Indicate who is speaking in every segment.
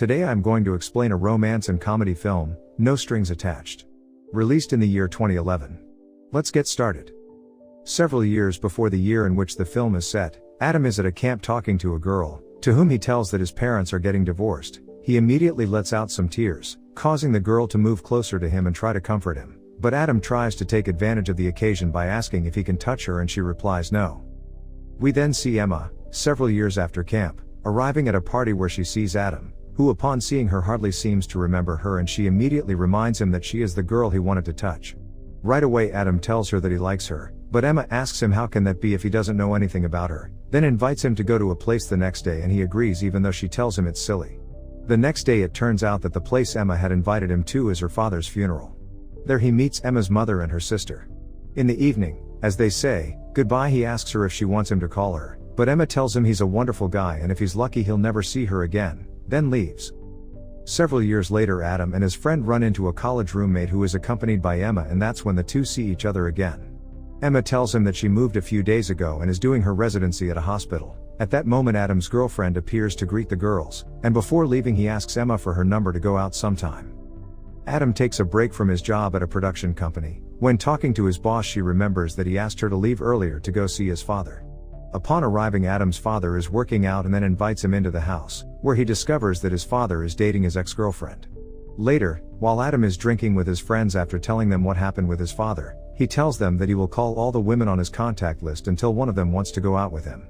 Speaker 1: Today I'm going to explain a romance and comedy film, No Strings Attached. Released in the year 2011. Let's get started. Several years before the year in which the film is set, Adam is at a camp talking to a girl, to whom he tells that his parents are getting divorced. He immediately lets out some tears, causing the girl to move closer to him and try to comfort him. But Adam tries to take advantage of the occasion by asking if he can touch her, and she replies no. We then see Emma, several years after camp, arriving at a party where she sees Adam, who upon seeing her hardly seems to remember her, and she immediately reminds him that she is the girl he wanted to touch. Right away Adam tells her that he likes her, but Emma asks him how can that be if he doesn't know anything about her, then invites him to go to a place the next day, and he agrees even though she tells him it's silly. The next day it turns out that the place Emma had invited him to is her father's funeral. There he meets Emma's mother and her sister. In the evening, as they say goodbye, he asks her if she wants him to call her, but Emma tells him he's a wonderful guy and if he's lucky he'll never see her again, then leaves. Several years later Adam and his friend run into a college roommate who is accompanied by Emma, and that's when the two see each other again. Emma tells him that she moved a few days ago and is doing her residency at a hospital. At that moment Adam's girlfriend appears to greet the girls, and before leaving he asks Emma for her number to go out sometime. Adam takes a break from his job at a production company. When talking to his boss she remembers that he asked her to leave earlier to go see his father. Upon arriving Adam's father is working out and then invites him into the house, where he discovers that his father is dating his ex-girlfriend. Later, while Adam is drinking with his friends after telling them what happened with his father, he tells them that he will call all the women on his contact list until one of them wants to go out with him.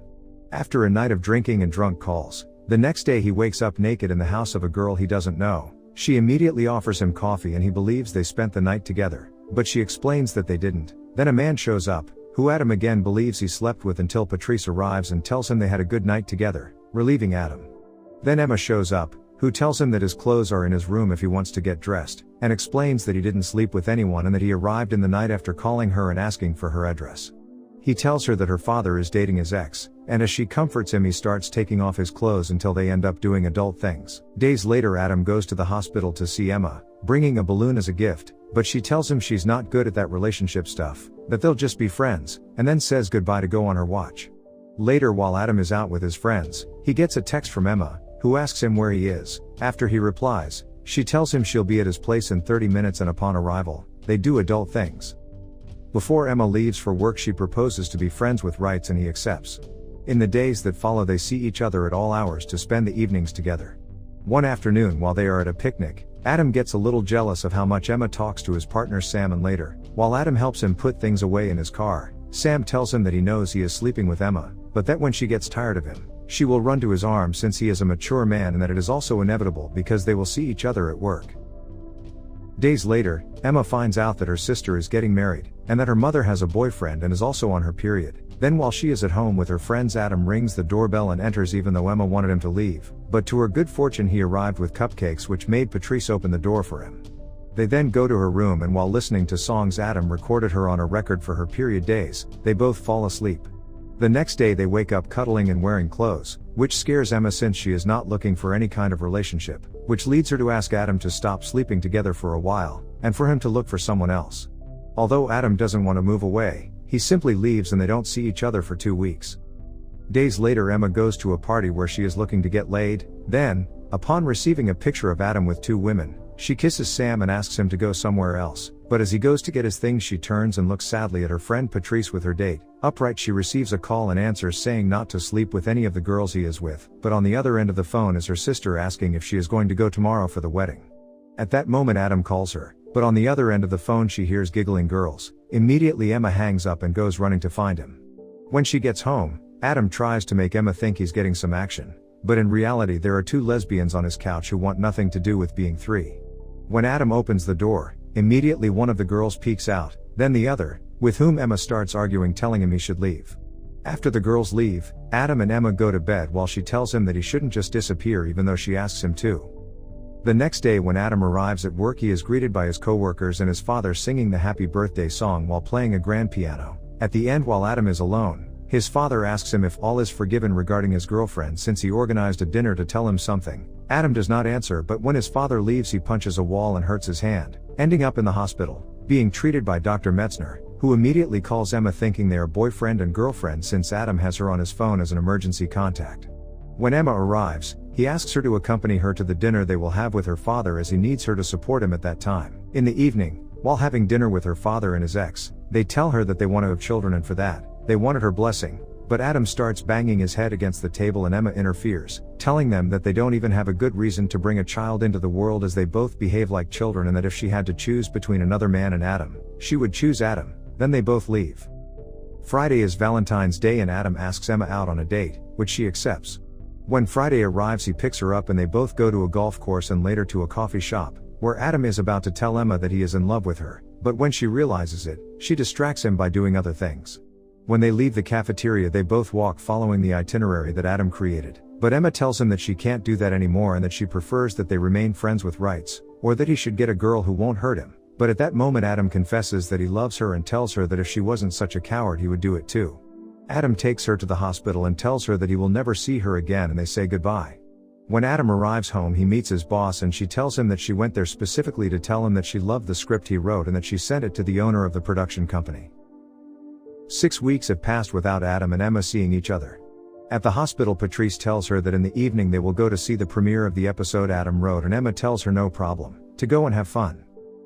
Speaker 1: After a night of drinking and drunk calls, the next day he wakes up naked in the house of a girl he doesn't know. She immediately offers him coffee and he believes they spent the night together, but she explains that they didn't. Then a man shows up, who Adam again believes he slept with, until Patrice arrives and tells him they had a good night together, relieving Adam. Then Emma shows up, who tells him that his clothes are in his room if he wants to get dressed, and explains that he didn't sleep with anyone and that he arrived in the night after calling her and asking for her address. He tells her that her father is dating his ex, and as she comforts him he starts taking off his clothes until they end up doing adult things. Days later Adam goes to the hospital to see Emma, bringing a balloon as a gift, but she tells him she's not good at that relationship stuff, that they'll just be friends, and then says goodbye to go on her watch. Later while Adam is out with his friends, he gets a text from Emma, who asks him where he is. After he replies, she tells him she'll be at his place in 30 minutes and upon arrival, they do adult things. Before Emma leaves for work she proposes to be friends with Wrights and he accepts. In the days that follow they see each other at all hours to spend the evenings together. One afternoon while they are at a picnic, Adam gets a little jealous of how much Emma talks to his partner Sam, and later, while Adam helps him put things away in his car, Sam tells him that he knows he is sleeping with Emma, but that when she gets tired of him, she will run to his arms since he is a mature man, and that it is also inevitable because they will see each other at work. Days later, Emma finds out that her sister is getting married, and that her mother has a boyfriend and is also on her period. Then while she is at home with her friends Adam rings the doorbell and enters even though Emma wanted him to leave, but to her good fortune he arrived with cupcakes which made Patrice open the door for him. They then go to her room and while listening to songs Adam recorded her on a record for her period days, they both fall asleep. The next day they wake up cuddling and wearing clothes, which scares Emma since she is not looking for any kind of relationship, which leads her to ask Adam to stop sleeping together for a while, and for him to look for someone else. Although Adam doesn't want to move away, he simply leaves and they don't see each other for 2 weeks. Days later Emma goes to a party where she is looking to get laid. Then, upon receiving a picture of Adam with 2 women, she kisses Sam and asks him to go somewhere else, but as he goes to get his things she turns and looks sadly at her friend Patrice with her date. Upright she receives a call and answers saying not to sleep with any of the girls he is with, but on the other end of the phone is her sister asking if she is going to go tomorrow for the wedding. At that moment Adam calls her, but on the other end of the phone she hears giggling girls. Immediately Emma hangs up and goes running to find him. When she gets home, Adam tries to make Emma think he's getting some action, but in reality there are 2 lesbians on his couch who want nothing to do with being 3. When Adam opens the door, immediately one of the girls peeks out, then the other, with whom Emma starts arguing, telling him he should leave. After the girls leave, Adam and Emma go to bed while she tells him that he shouldn't just disappear even though she asks him to. The next day when Adam arrives at work he is greeted by his co-workers and his father singing the happy birthday song while playing a grand piano. At the end while Adam is alone, his father asks him if all is forgiven regarding his girlfriend since he organized a dinner to tell him something. Adam does not answer, but when his father leaves he punches a wall and hurts his hand, ending up in the hospital, being treated by Dr. Metzner, who immediately calls Emma thinking they are boyfriend and girlfriend since Adam has her on his phone as an emergency contact. When Emma arrives, He asks her to accompany her to the dinner they will have with her father as he needs her to support him at that time. In the evening, while having dinner with her father and his ex, they tell her that they want to have children and for that, they wanted her blessing. But Adam starts banging his head against the table and Emma interferes, telling them that they don't even have a good reason to bring a child into the world as they both behave like children and that if she had to choose between another man and Adam, she would choose Adam. Then they both leave. Friday is Valentine's Day and Adam asks Emma out on a date, which she accepts. When Friday arrives he picks her up and they both go to a golf course and later to a coffee shop, where Adam is about to tell Emma that he is in love with her, but when she realizes it, she distracts him by doing other things. When they leave the cafeteria they both walk following the itinerary that Adam created, but Emma tells him that she can't do that anymore and that she prefers that they remain friends with rights, or that he should get a girl who won't hurt him. But at that moment Adam confesses that he loves her and tells her that if she wasn't such a coward he would do it too. Adam takes her to the hospital and tells her that he will never see her again and they say goodbye. When Adam arrives home he meets his boss and she tells him that she went there specifically to tell him that she loved the script he wrote and that she sent it to the owner of the production company. 6 weeks have passed without Adam and Emma seeing each other. At the hospital Patrice tells her that in the evening they will go to see the premiere of the episode Adam wrote and Emma tells her no problem, to go and have fun.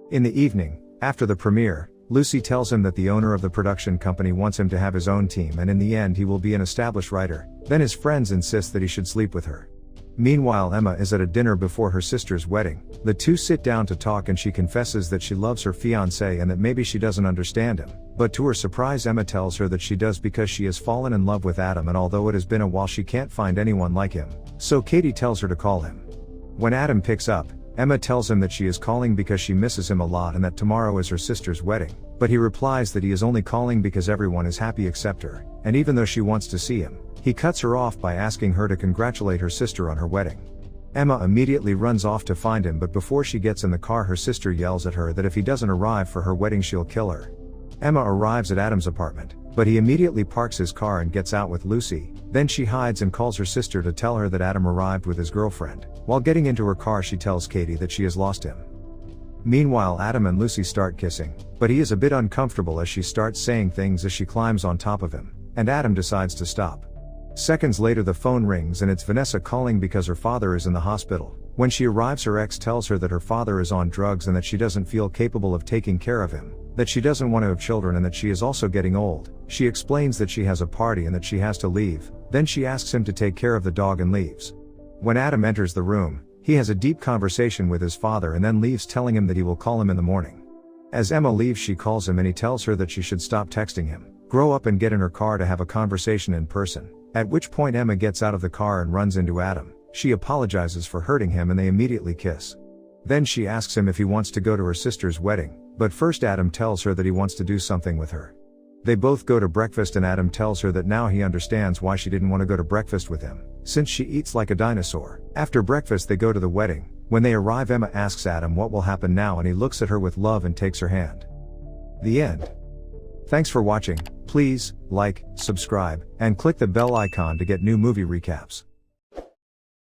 Speaker 1: In the evening, after the premiere, Lucy tells him that the owner of the production company wants him to have his own team and in the end he will be an established writer. Then his friends insist that he should sleep with her. Meanwhile Emma is at a dinner before her sister's wedding. The two sit down to talk and she confesses that she loves her fiancé and that maybe she doesn't understand him, but to her surprise Emma tells her that she does because she has fallen in love with Adam and although it has been a while she can't find anyone like him, so Katie tells her to call him. When Adam picks up, Emma tells him that she is calling because she misses him a lot and that tomorrow is her sister's wedding, but he replies that he is only calling because everyone is happy except her, and even though she wants to see him, he cuts her off by asking her to congratulate her sister on her wedding. Emma immediately runs off to find him but before she gets in the car her sister yells at her that if he doesn't arrive for her wedding she'll kill her. Emma arrives at Adam's apartment, but he immediately parks his car and gets out with Lucy, then she hides and calls her sister to tell her that Adam arrived with his girlfriend. While getting into her car she tells Katie that she has lost him. Meanwhile Adam and Lucy start kissing, but he is a bit uncomfortable as she starts saying things as she climbs on top of him, and Adam decides to stop. Seconds later the phone rings and it's Vanessa calling because her father is in the hospital. When she arrives her ex tells her that her father is on drugs and that she doesn't feel capable of taking care of him, that she doesn't want to have children and that she is also getting old. She explains that she has a party and that she has to leave, then she asks him to take care of the dog and leaves. When Adam enters the room, he has a deep conversation with his father and then leaves telling him that he will call him in the morning. As Emma leaves she calls him and he tells her that she should stop texting him, grow up and get in her car to have a conversation in person, at which point Emma gets out of the car and runs into Adam. She apologizes for hurting him and they immediately kiss. Then she asks him if he wants to go to her sister's wedding, but first Adam tells her that he wants to do something with her. They both go to breakfast and Adam tells her that now he understands why she didn't want to go to breakfast with him, since she eats like a dinosaur. After breakfast they go to the wedding. When they arrive Emma asks Adam what will happen now and he looks at her with love and takes her hand. The end. Thanks for watching. Please, like, subscribe, and click the bell icon to get new movie recaps.